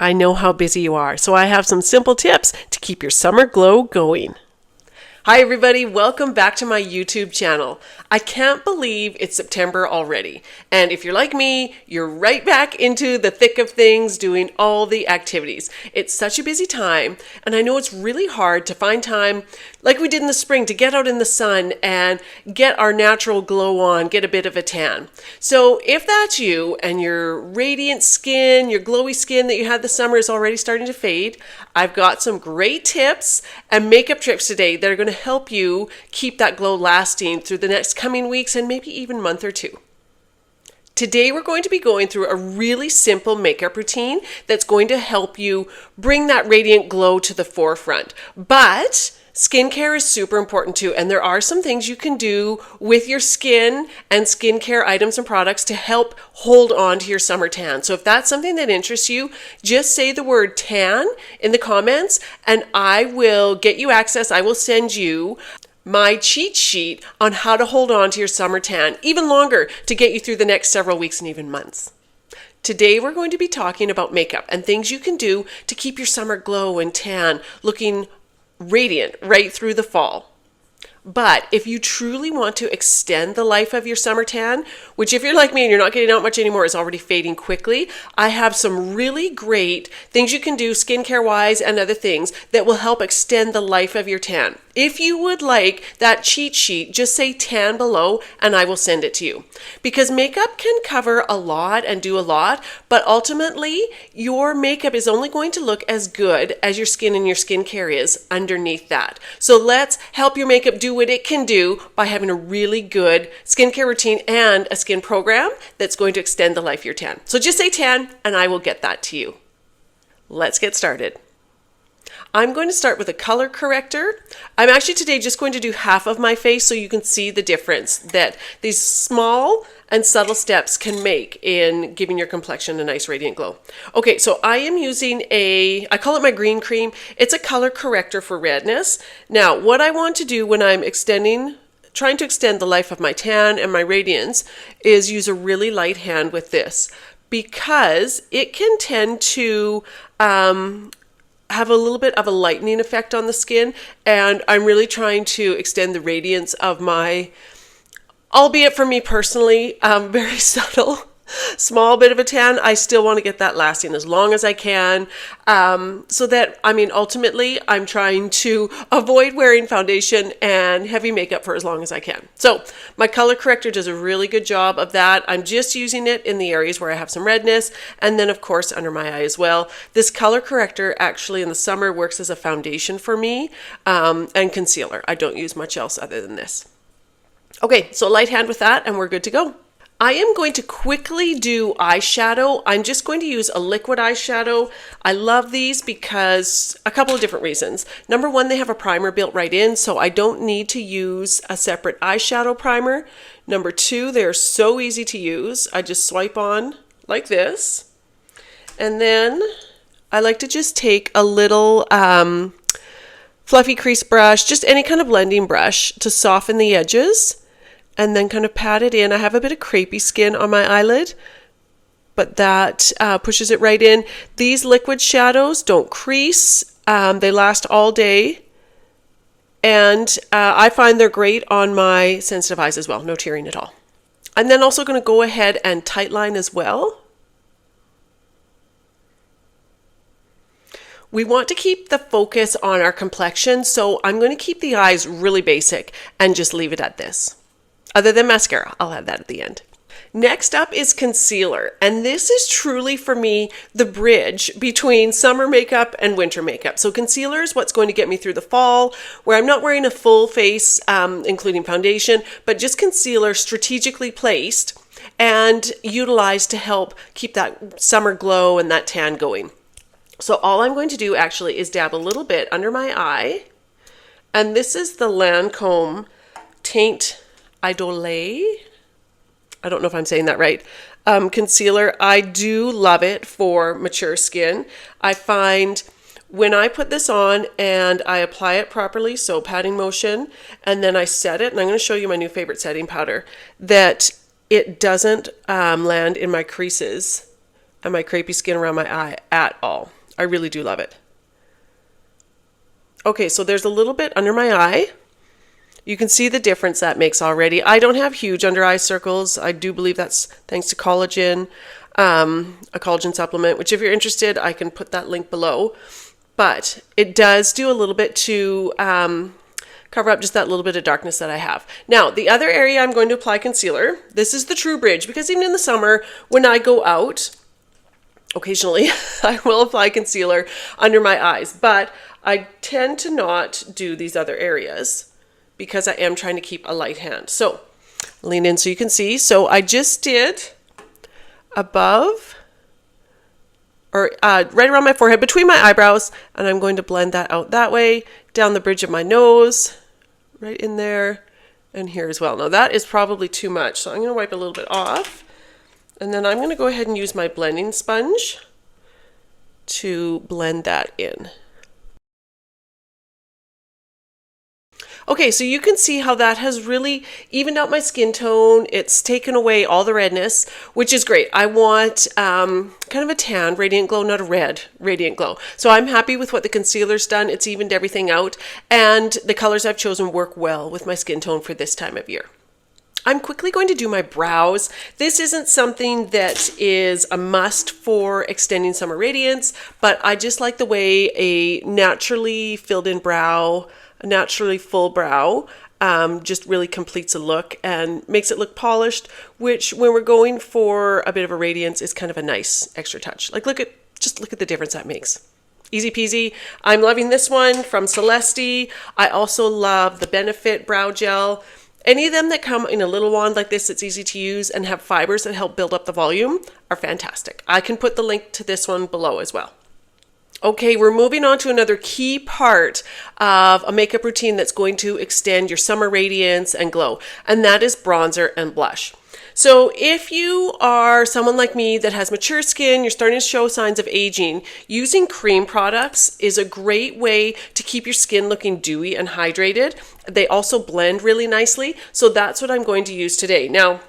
I know how busy you are, so I have some simple tips to keep your summer glow going. Hi everybody, welcome back to my YouTube channel. I can't believe it's September already. And if you're like me, you're right back into the thick of things doing all the activities. It's such a busy time, and I know it's really hard to find time like we did in the spring to get out in the sun and get our natural glow on, get a bit of a tan. So if that's you and your radiant skin, your glowy skin that you had this summer is already starting to fade, I've got some great tips and makeup tricks today that are going to help you keep that glow lasting through the next coming weeks and maybe even month or two. Today we're going to be going through a really simple makeup routine that's going to help you bring that radiant glow to the forefront. But skincare is super important too, and there are some things you can do with your skin and skincare items and products to help hold on to your summer tan. So if that's something that interests you, just say the word tan in the comments and I will get you access. I will send you my cheat sheet on how to hold on to your summer tan even longer to get you through the next several weeks and even months. Today we're going to be talking about makeup and things you can do to keep your summer glow and tan looking radiant right through the fall. But if you truly want to extend the life of your summer tan, which if you're like me and you're not getting out much anymore, is already fading quickly, I have some really great things you can do skincare wise and other things that will help extend the life of your tan. If you would like that cheat sheet, just say tan below and I will send it to you. Because makeup can cover a lot and do a lot, but ultimately your makeup is only going to look as good as your skin and your skincare is underneath that. So let's help your makeup do what it can do by having a really good skincare routine and a skin program that's going to extend the life of your tan. So just say tan and I will get that to you. Let's get started. I'm going to start with a color corrector. I'm actually today just going to do half of my face so you can see the difference that these small and subtle steps can make in giving your complexion a nice radiant glow. Okay, so I am using I call it my green cream. It's a color corrector for redness. Now, what I want to do when I'm trying to extend the life of my tan and my radiance is use a really light hand with this because it can tend to have a little bit of a lightening effect on the skin, and I'm really trying to extend the radiance of my, albeit for me personally, very subtle, small bit of a tan. I still want to get that lasting as long as I can, so that, ultimately I'm trying to avoid wearing foundation and heavy makeup for as long as I can. So my color corrector does a really good job of that. I'm just using it in the areas where I have some redness, and then of course under my eye as well. This color corrector actually in the summer works as a foundation for me, and concealer. I don't use much else other than this. Okay, so light hand with that and we're good to go. I am going to quickly do eyeshadow. I'm just going to use a liquid eyeshadow. I love these because a couple of different reasons. Number one, they have a primer built right in, so I don't need to use a separate eyeshadow primer. Number two, they're so easy to use. I just swipe on like this. And then I like to just take a little fluffy crease brush, just any kind of blending brush to soften the edges. And then kind of pat it in. I have a bit of crepey skin on my eyelid, but that pushes it right in. These liquid shadows don't crease. They last all day. And I find they're great on my sensitive eyes as well. No tearing at all. I'm then also going to go ahead and tightline as well. We want to keep the focus on our complexion, so I'm going to keep the eyes really basic and just leave it at this. Other than mascara, I'll add that at the end. Next up is concealer, and this is truly for me the bridge between summer makeup and winter makeup. So concealer is what's going to get me through the fall, where I'm not wearing a full face, including foundation, but just concealer strategically placed and utilized to help keep that summer glow and that tan going. So all I'm going to do actually is dab a little bit under my eye, and this is the Lancome Teint Idole, I don't know if I'm saying that right, concealer. I do love it for mature skin. I find when I put this on and I apply it properly, so patting motion, and then I set it, and I'm going to show you my new favorite setting powder, that it doesn't land in my creases and my crepey skin around my eye at all. I really do love it. Okay, so there's a little bit under my eye. You can see the difference that makes already. I don't have huge under eye circles. I do believe that's thanks to collagen, a collagen supplement, which if you're interested, I can put that link below. But it does do a little bit to cover up just that little bit of darkness that I have. Now, the other area I'm going to apply concealer. This is the True Bridge, because even in the summer, when I go out, occasionally, I will apply concealer under my eyes. But I tend to not do these other areas because I am trying to keep a light hand. So, lean in so you can see. So I just did above, or right around my forehead, between my eyebrows, and I'm going to blend that out that way, down the bridge of my nose, right in there, and here as well. Now that is probably too much, so I'm going to wipe a little bit off, and then I'm going to go ahead and use my blending sponge to blend that in. Okay, so you can see how that has really evened out my skin tone. It's taken away all the redness, which is great. I want kind of a tan radiant glow, not a red radiant glow. So I'm happy with what the concealer's done. It's evened everything out, and the colors I've chosen work well with my skin tone for this time of year. I'm quickly going to do my brows. This isn't something that is a must for extending summer radiance, but I just like the way a naturally filled in brow, a naturally full brow, just really completes a look and makes it look polished, which when we're going for a bit of a radiance is kind of a nice extra touch. Like just look at the difference that makes. Easy peasy. I'm loving this one from Celeste. I also love the Benefit Brow Gel. Any of them that come in a little wand like this that's easy to use and have fibers that help build up the volume are fantastic. I can put the link to this one below as well. Okay, we're moving on to another key part of a makeup routine that's going to extend your summer radiance and glow, and that is bronzer and blush. So if you are someone like me that has mature skin, you're starting to show signs of aging, using cream products is a great way to keep your skin looking dewy and hydrated. They also blend really nicely, so that's what I'm going to use today. Now,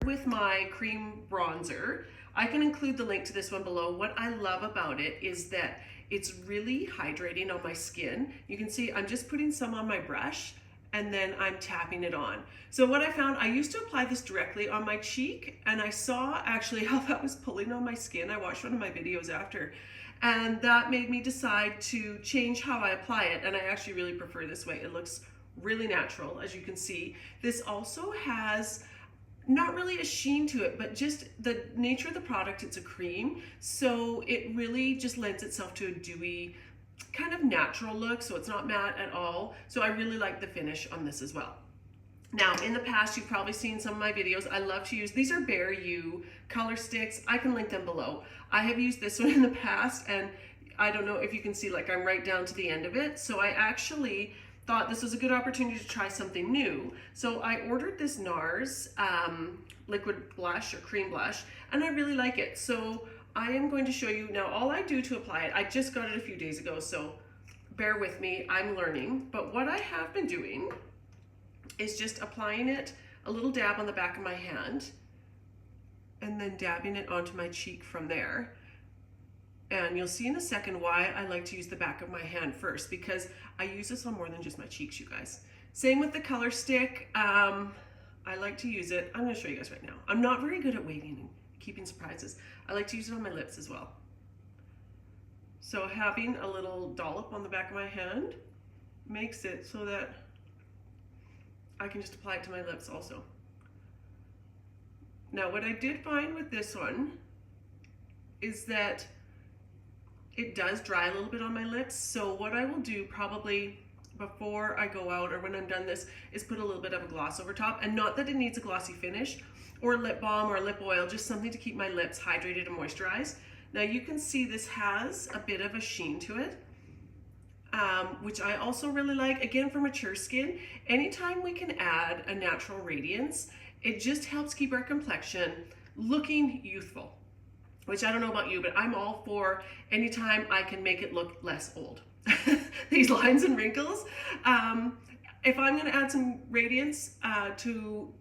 with my cream bronzer, I can include the link to this one below. What I love about it is that it's really hydrating on my skin. You can see I'm just putting some on my brush and then I'm tapping it on. So what I found, I used to apply this directly on my cheek, and I saw actually how that was pulling on my skin. I watched one of my videos after, and that made me decide to change how I apply it, and I actually really prefer this way. It looks really natural, as you can see. This also has not really a sheen to it, but just the nature of the product, it's a cream, so it really just lends itself to a dewy, kind of natural look, so it's not matte at all. So I really like the finish on this as well. Now, in the past, you've probably seen some of my videos. I love to use, these are Bare You color sticks. I can link them below. I have used this one in the past, and I don't know if you can see, like I'm right down to the end of it. So I actually thought this was a good opportunity to try something new. So I ordered this NARS liquid blush or cream blush, and I really like it. So I am going to show you now. All I do to apply it, I just got it a few days ago, so bear with me, I'm learning. But what I have been doing is just applying it, a little dab on the back of my hand, and then dabbing it onto my cheek from there. And you'll see in a second why I like to use the back of my hand first, because I use this on more than just my cheeks, you guys. Same with the color stick. I like to use it, I'm gonna show you guys right now. I'm not very good at waiting and keeping surprises. I like to use it on my lips as well. So having a little dollop on the back of my hand makes it so that I can just apply it to my lips also. Now, what I did find with this one is that it does dry a little bit on my lips. So what I will do probably before I go out or when I'm done this is put a little bit of a gloss over top, and not that it needs a glossy finish or lip balm or lip oil, just something to keep my lips hydrated and moisturized. Now you can see this has a bit of a sheen to it, which I also really like. Again, for mature skin, anytime we can add a natural radiance, it just helps keep our complexion looking youthful, which I don't know about you, but I'm all for anytime I can make it look less old. These lines and wrinkles. If I'm gonna add some radiance to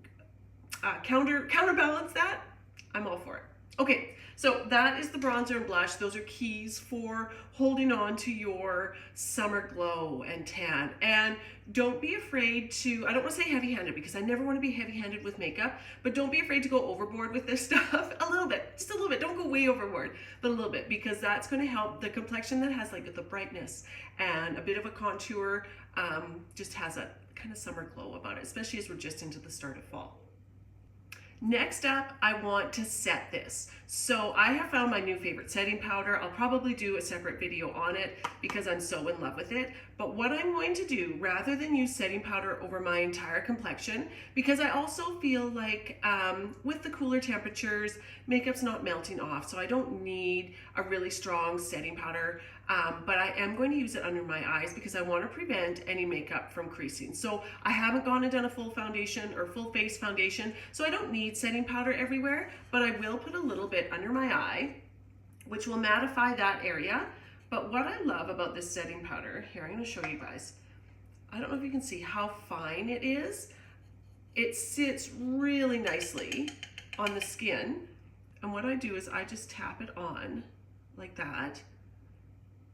counterbalance that, I'm all for it. Okay, So that is the bronzer and blush. Those are keys for holding on to your summer glow and tan. And don't be afraid to, I don't want to say heavy-handed because I never want to be heavy-handed with makeup, but don't be afraid to go overboard with this stuff a little bit, just a little bit. Don't go way overboard, but a little bit, because that's going to help the complexion that has like the brightness and a bit of a contour, just has a kind of summer glow about it, especially as we're just into the start of fall. Next up, I want to set this. So I have found my new favorite setting powder. I'll probably do a separate video on it because I'm so in love with it. But what I'm going to do, rather than use setting powder over my entire complexion, because I also feel like with the cooler temperatures, makeup's not melting off, so I don't need a really strong setting powder. But I am going to use it under my eyes because I want to prevent any makeup from creasing. So I haven't gone and done a full foundation or full face foundation, so I don't need setting powder everywhere, but I will put a little bit under my eye, which will mattify that area. But what I love about this setting powder, here, I'm going to show you guys. I don't know if you can see how fine it is. It sits really nicely on the skin. And what I do is I just tap it on like that.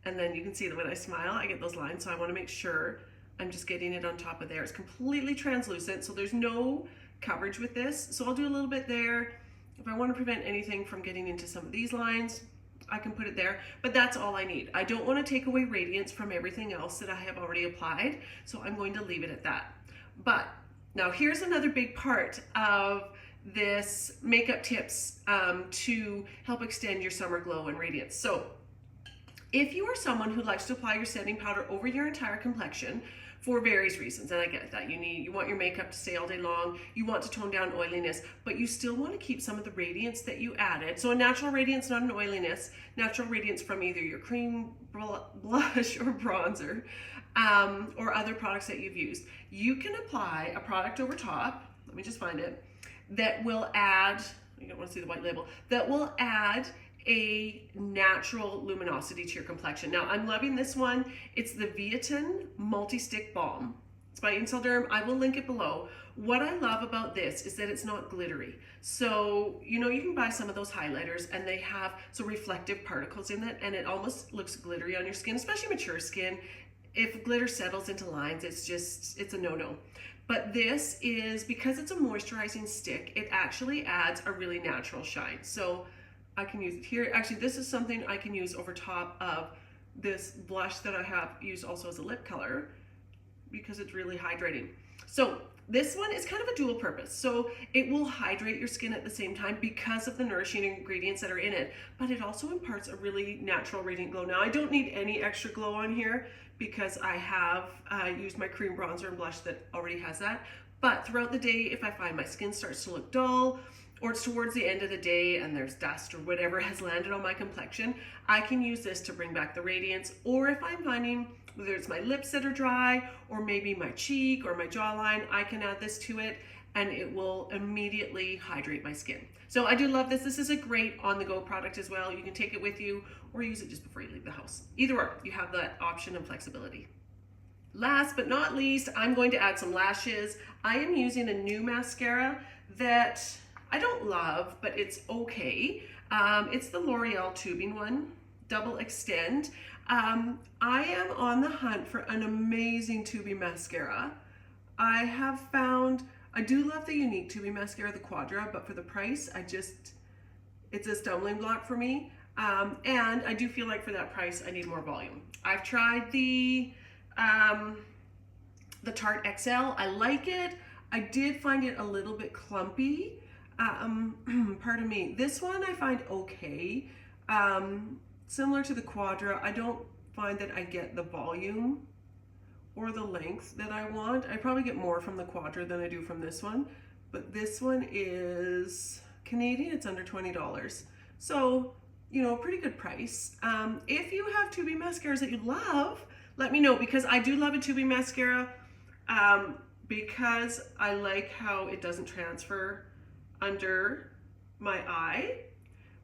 And then you can see that when I smile, I get those lines. So I want to make sure I'm just getting it on top of there. It's completely translucent, so there's no coverage with this. So I'll do a little bit there. If I want to prevent anything from getting into some of these lines, I can put it there, but that's all I need. I don't want to take away radiance from everything else that I have already applied, so I'm going to leave it at that. But now here's another big part of this makeup tips to help extend your summer glow and radiance. So if you are someone who likes to apply your setting powder over your entire complexion for various reasons, and I get that, you want your makeup to stay all day long, you want to tone down oiliness, but you still want to keep some of the radiance that you added. So a natural radiance, not an oiliness, natural radiance from either your cream blush or bronzer, or other products that you've used. You can apply a product over top, let me just find it, that will add, you don't want to see the white label, that will add a natural luminosity to your complexion. Now I'm loving this one. It's the Viatin Multi-Stick Balm. It's by Inselderm. I will link it below. What I love about this is that it's not glittery. So, you know, you can buy some of those highlighters and they have some reflective particles in it and it almost looks glittery on your skin, especially mature skin. If glitter settles into lines, it's a no-no. But this is, because it's a moisturizing stick, it actually adds a really natural shine. So I can use it here. Actually, this is something I can use over top of this blush that I have used also as a lip color because it's really hydrating. So this one is kind of a dual purpose. So it will hydrate your skin at the same time because of the nourishing ingredients that are in it, but it also imparts a really natural radiant glow. Now I don't need any extra glow on here because I have used my cream bronzer and blush that already has that. But throughout the day, if I find my skin starts to look dull, or it's towards the end of the day and there's dust or whatever has landed on my complexion, I can use this to bring back the radiance. Or if I'm finding whether it's my lips that are dry or maybe my cheek or my jawline, I can add this to it and it will immediately hydrate my skin. So I do love this. This is a great on-the-go product as well. You can take it with you or use it just before you leave the house. Either or, you have that option and flexibility. Last but not least, I'm going to add some lashes. I am using a new mascara that I don't love, but it's okay. It's the L'Oreal tubing one, Double Extend. I am on the hunt for an amazing tubing mascara. I have found, I do love the Unique tubing mascara, the Quadra, but for the price, it's a stumbling block for me. And I do feel like for that price, I need more volume. I've tried the Tarte XL. I like it. I did find it a little bit clumpy. Pardon me. This one I find okay. Similar to the Quadra, I don't find that I get the volume or the length that I want. I probably get more from the Quadra than I do from this one, but this one is Canadian. It's under $20. So, you know, a pretty good price. If you have tubing mascaras that you love, let me know, because I do love a tubing mascara because I like how it doesn't transfer under my eye,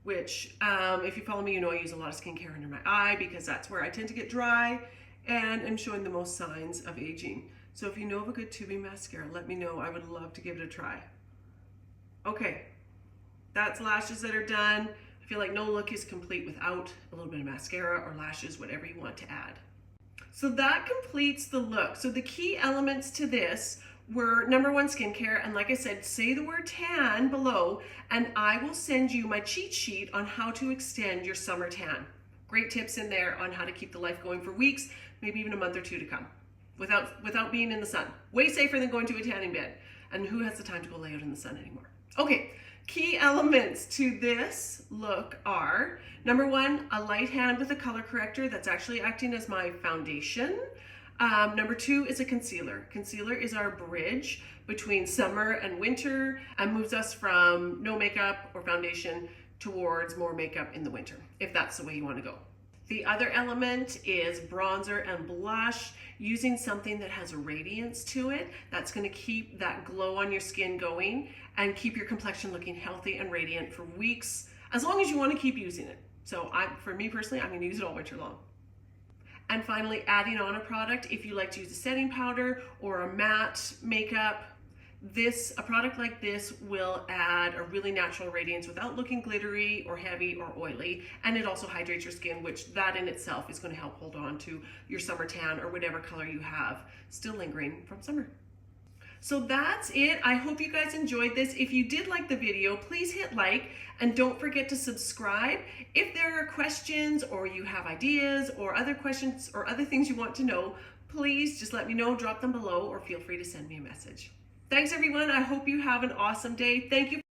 which if you follow me, you know I use a lot of skincare under my eye because that's where I tend to get dry and I'm showing the most signs of aging. So if you know of a good tubing mascara, let me know. I would love to give it a try. Okay, that's lashes that are done. I've feel like no look is complete without a little bit of mascara or lashes, whatever you want to add. So that completes the look. So the key elements to this were number one, skincare. And like I said, say the word tan below and I will send you my cheat sheet on how to extend your summer tan. Great tips in there on how to keep the life going for weeks, maybe even a month or two to come without being in the sun. Way safer than going to a tanning bed. And who has the time to go lay out in the sun anymore? Okay, key elements to this look are, number one, a light hand with a color corrector that's actually acting as my foundation. Number two is a concealer. Concealer is our bridge between summer and winter and moves us from no makeup or foundation towards more makeup in the winter, if that's the way you want to go. The other element is bronzer and blush, using something that has a radiance to it. That's going to keep that glow on your skin going and keep your complexion looking healthy and radiant for weeks, as long as you want to keep using it. So for me personally, I'm going to use it all winter long. And finally, adding on a product, if you like to use a setting powder or a matte makeup, a product like this will add a really natural radiance without looking glittery or heavy or oily. And it also hydrates your skin, which that in itself is going to help hold on to your summer tan or whatever color you have still lingering from summer. So that's it. I hope you guys enjoyed this. If you did like the video, please hit like and don't forget to subscribe. If there are questions or you have ideas or other questions or other things you want to know, please just let me know, drop them below, or feel free to send me a message. Thanks everyone. I hope you have an awesome day. Thank you.